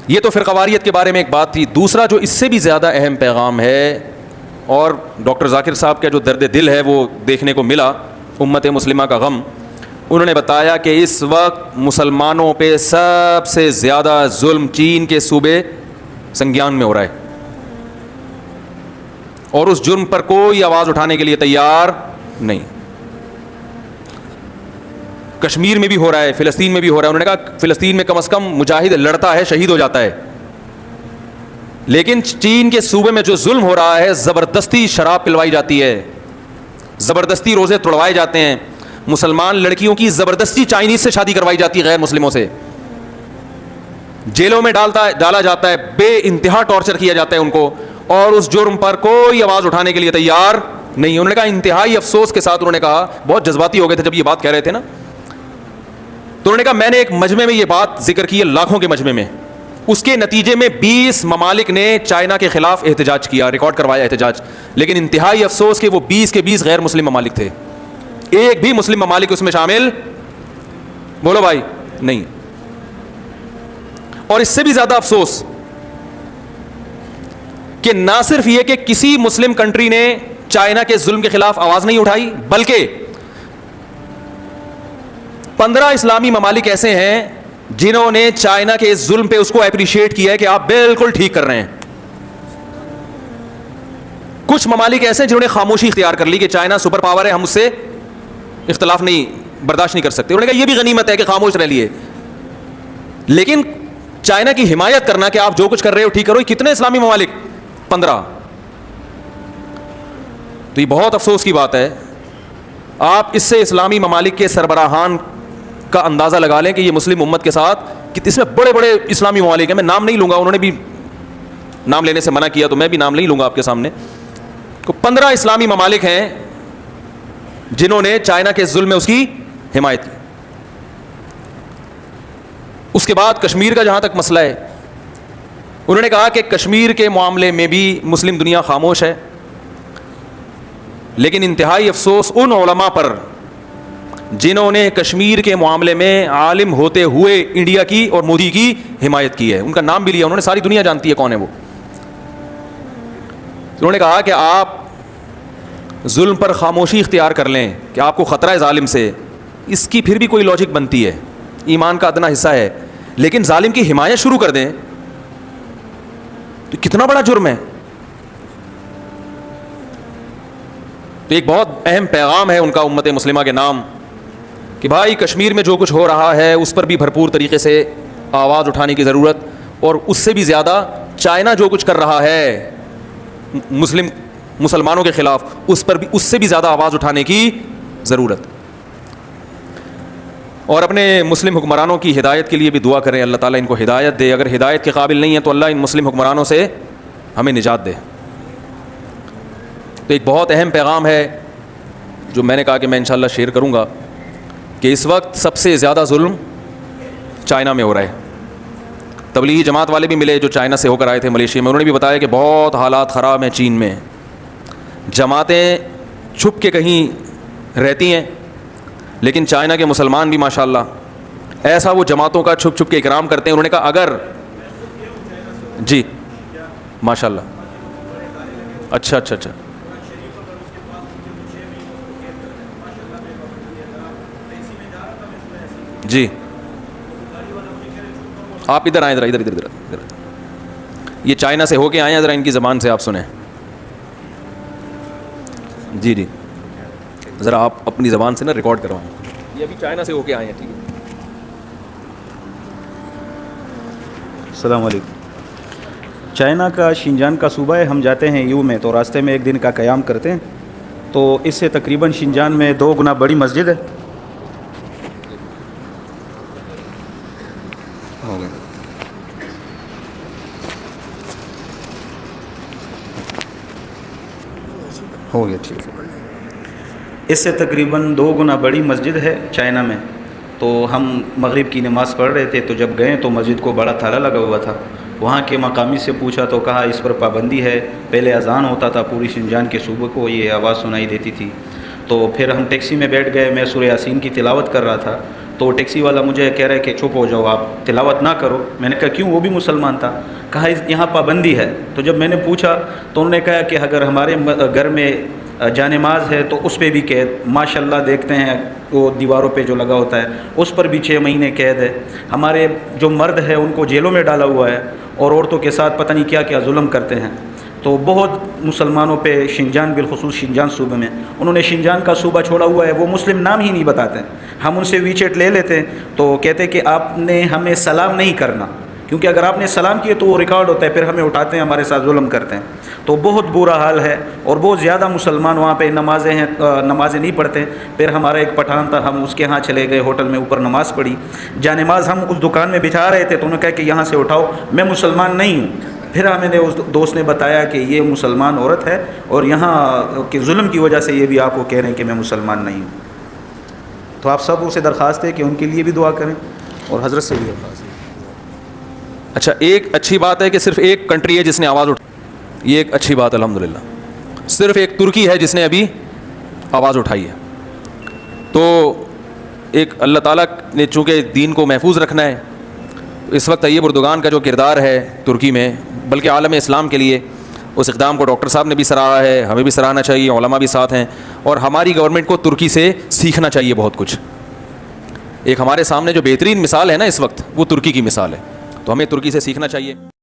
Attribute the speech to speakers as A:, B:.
A: یہ تو فرقواریت کے بارے میں ایک بات تھی. دوسرا جو اس سے بھی زیادہ اہم پیغام ہے, اور ڈاکٹر ذاکر صاحب کا جو درد دل ہے وہ دیکھنے کو ملا, امت مسلمہ کا غم. انہوں نے بتایا کہ اس وقت مسلمانوں پہ سب سے زیادہ ظلم چین کے صوبے سنگیان میں ہو رہا ہے, اور اس جرم پر کوئی آواز اٹھانے کے لیے تیار نہیں. کشمیر میں بھی ہو رہا ہے, فلسطین میں بھی ہو رہا ہے. انہوں نے کہا فلسطین میں کم از کم مجاہد لڑتا ہے, شہید ہو جاتا ہے, لیکن چین کے صوبے میں جو ظلم ہو رہا ہے, زبردستی شراب پلوائی جاتی ہے, زبردستی روزے توڑوائے جاتے ہیں, مسلمان لڑکیوں کی زبردستی چائنیز سے شادی کروائی جاتی ہے, غیر مسلموں سے, جیلوں میں ڈالا جاتا ہے, بے انتہا ٹارچر کیا جاتا ہے ان کو, اور اس جرم پر کوئی آواز اٹھانے کے لیے تیار نہیں. انہوں نے کہا انتہائی افسوس کے ساتھ, انہوں نے کہا بہت جذباتی ہو گئے تھے جب یہ بات کہہ رہے تھے نا, تو انہوں نے کہا میں نے ایک مجمع میں یہ بات ذکر کی ہے, لاکھوں کے مجمع میں, اس کے نتیجے میں 20 ممالک نے چائنا کے خلاف احتجاج کیا, ریکارڈ کروایا احتجاج, لیکن انتہائی افسوس کہ وہ 20 کے 20 غیر مسلم ممالک تھے, ایک بھی مسلم ممالک اس میں شامل بولو بھائی نہیں. اور اس سے بھی زیادہ افسوس کہ نہ صرف یہ کہ کسی مسلم کنٹری نے چائنا کے ظلم کے خلاف آواز نہیں اٹھائی, بلکہ 15 اسلامی ممالک ایسے ہیں جنہوں نے چائنا کے اس ظلم پہ اس کو اپریشیٹ کیا ہے کہ آپ بالکل ٹھیک کر رہے ہیں. کچھ ممالک ایسے ہیں جنہوں نے خاموشی اختیار کر لی کہ چائنا سپر پاور ہے, ہم اس سے اختلاف نہیں برداشت نہیں کر سکتے. انہوں نے کہا یہ بھی غنیمت ہے کہ خاموش رہ لیے, لیکن چائنا کی حمایت کرنا کہ آپ جو کچھ کر رہے ہو ٹھیک کرو, کتنے اسلامی ممالک 15. تو یہ بہت افسوس کی بات ہے. آپ اس سے اسلامی ممالک کے سربراہان کا اندازہ لگا لیں کہ یہ مسلم امت کے ساتھ اس میں بڑے بڑے اسلامی ممالک ہیں, میں نام نہیں لوں گا, انہوں نے بھی نام لینے سے منع کیا تو میں بھی نام نہیں لوں گا آپ کے سامنے. 15 اسلامی ممالک ہیں جنہوں نے چائنا کے ظلم میں اس کی حمایت کی. اس کے بعد کشمیر کا جہاں تک مسئلہ ہے, انہوں نے کہا کہ کشمیر کے معاملے میں بھی مسلم دنیا خاموش ہے, لیکن انتہائی افسوس ان علماء پر جنہوں نے کشمیر کے معاملے میں عالم ہوتے ہوئے انڈیا کی اور مودی کی حمایت کی ہے. ان کا نام بھی لیا انہوں نے, ساری دنیا جانتی ہے کون ہے وہ. انہوں نے کہا کہ آپ ظلم پر خاموشی اختیار کر لیں کہ آپ کو خطرہ ہے ظالم سے, اس کی پھر بھی کوئی لاجک بنتی ہے, ایمان کا ادنا حصہ ہے, لیکن ظالم کی حمایت شروع کر دیں تو کتنا بڑا جرم ہے. تو ایک بہت اہم پیغام ہے ان کا امت مسلمہ کے نام کہ بھائی کشمیر میں جو کچھ ہو رہا ہے اس پر بھی بھرپور طریقے سے آواز اٹھانے کی ضرورت, اور اس سے بھی زیادہ چائنا جو کچھ کر رہا ہے مسلمانوں کے خلاف, اس پر بھی اس سے بھی زیادہ آواز اٹھانے کی ضرورت. اور اپنے مسلم حکمرانوں کی ہدایت کے لیے بھی دعا کریں, اللہ تعالیٰ ان کو ہدایت دے. اگر ہدایت کے قابل نہیں ہے تو اللہ ان مسلم حکمرانوں سے ہمیں نجات دے. تو ایک بہت اہم پیغام ہے جو میں نے کہا کہ میں انشاءاللہ شیئر کروں گا کہ اس وقت سب سے زیادہ ظلم چائنا میں ہو رہا ہے. تبلیغی جماعت والے بھی ملے جو چائنا سے ہو کر آئے تھے ملیشیا میں, انہوں نے بھی بتایا کہ بہت حالات خراب ہیں چین میں. جماعتیں چھپ کے کہیں رہتی ہیں, لیکن چائنا کے مسلمان بھی ماشاءاللہ ایسا وہ جماعتوں کا چھپ چھپ کے اکرام کرتے ہیں. انہوں نے کہا اگر جی ماشاءاللہ اچھا جی آپ ادھر آئیں, ادھر یہ چائنا سے ہو کے آئے ہیں, ذرا ان کی زبان سے آپ سنیں. جی ذرا آپ اپنی زبان سے نا ریکارڈ کروائیں. یہ ابھی چائنا سے ہو کے آئے ہیں. ٹھیک ہے,
B: السلام علیکم. چائنا کا شنجان کا صوبہ ہے, ہم جاتے ہیں یو میں تو راستے میں ایک دن کا قیام کرتے ہیں, تو اس سے تقریباً شنجان میں 2 گنا بڑی مسجد ہے. ہو گیا ٹھیک ہے. اس سے تقریباً 2 گنا بڑی مسجد ہے چائنا میں. تو ہم مغرب کی نماز پڑھ رہے تھے, تو جب گئے تو مسجد کو بڑا تالا لگا ہوا تھا. وہاں کے مقامی سے پوچھا تو کہا اس پر پابندی ہے, پہلے اذان ہوتا تھا پوری شنجان کے صوبے کو یہ آواز سنائی دیتی تھی. تو پھر ہم ٹیکسی میں بیٹھ گئے, میں سورہ یاسین کی تلاوت کر رہا تھا, تو ٹیکسی والا مجھے کہہ رہا ہے کہ چپ ہو جاؤ آپ تلاوت نہ کرو. میں نے کہا کیوں, وہ بھی مسلمان تھا. کہا یہاں پابندی ہے. تو جب میں نے پوچھا تو انہوں نے کہا کہ اگر ہمارے گھر میں جانماز ہے تو اس پہ بھی قید. ماشاء اللہ دیکھتے ہیں وہ دیواروں پہ جو لگا ہوتا ہے اس پر بھی 6 مہینے قید ہے. ہمارے جو مرد ہے ان کو جیلوں میں ڈالا ہوا ہے اور عورتوں کے ساتھ پتہ نہیں کیا کیا ظلم کرتے ہیں. تو بہت مسلمانوں پہ شنجان بالخصوص شنجان صوبے میں انہوں نے شنجان کا صوبہ چھوڑا ہوا ہے. وہ مسلم نام ہی نہیں بتاتے. ہم ان سے وی چیٹ لے لیتے ہیں تو کہتے کہ آپ نے ہمیں سلام نہیں کرنا, کیونکہ اگر آپ نے سلام کیے تو وہ ریکارڈ ہوتا ہے, پھر ہمیں اٹھاتے ہیں ہمارے ساتھ ظلم کرتے ہیں. تو بہت برا حال ہے اور بہت زیادہ مسلمان وہاں پہ نمازیں نہیں پڑھتے. پھر ہمارا ایک پٹھان تھا, ہم اس کے ہاں چلے گئے, ہوٹل میں اوپر نماز پڑھی. جانماز ہم اس دکان میں بچھا رہے تھے تو انہوں نے کہا کہ یہاں سے اٹھاؤ, میں مسلمان نہیں ہوں. پھر ہمیں نے اس دوست نے بتایا کہ یہ مسلمان عورت ہے اور یہاں کے ظلم کی وجہ سے یہ بھی آپ کو کہہ رہے ہیں کہ میں مسلمان نہیں ہوں. تو آپ سب سے درخواست ہے کہ ان کے لیے بھی دعا کریں اور حضرت سے بھی درخواست ہے.
A: اچھا, ایک اچھی بات ہے کہ صرف ایک کنٹری ہے جس نے آواز اٹھائی, یہ ایک اچھی بات الحمدللہ. صرف ایک ترکی ہے جس نے ابھی آواز اٹھائی ہے. تو ایک اللہ تعالیٰ نے چونکہ دین کو محفوظ رکھنا ہے, اس وقت طیب اردگان کا جو کردار ہے ترکی میں بلکہ عالم اسلام کے لیے, اس اقدام کو ڈاکٹر صاحب نے بھی سراہا ہے, ہمیں بھی سراہنا چاہیے, علماء بھی ساتھ ہیں, اور ہماری گورنمنٹ کو ترکی سے سیکھنا چاہیے بہت کچھ. ایک ہمارے سامنے جو بہترین مثال ہے نا اس وقت, وہ ترکی کی مثال ہے, تو ہمیں ترکی سے سیکھنا چاہیے.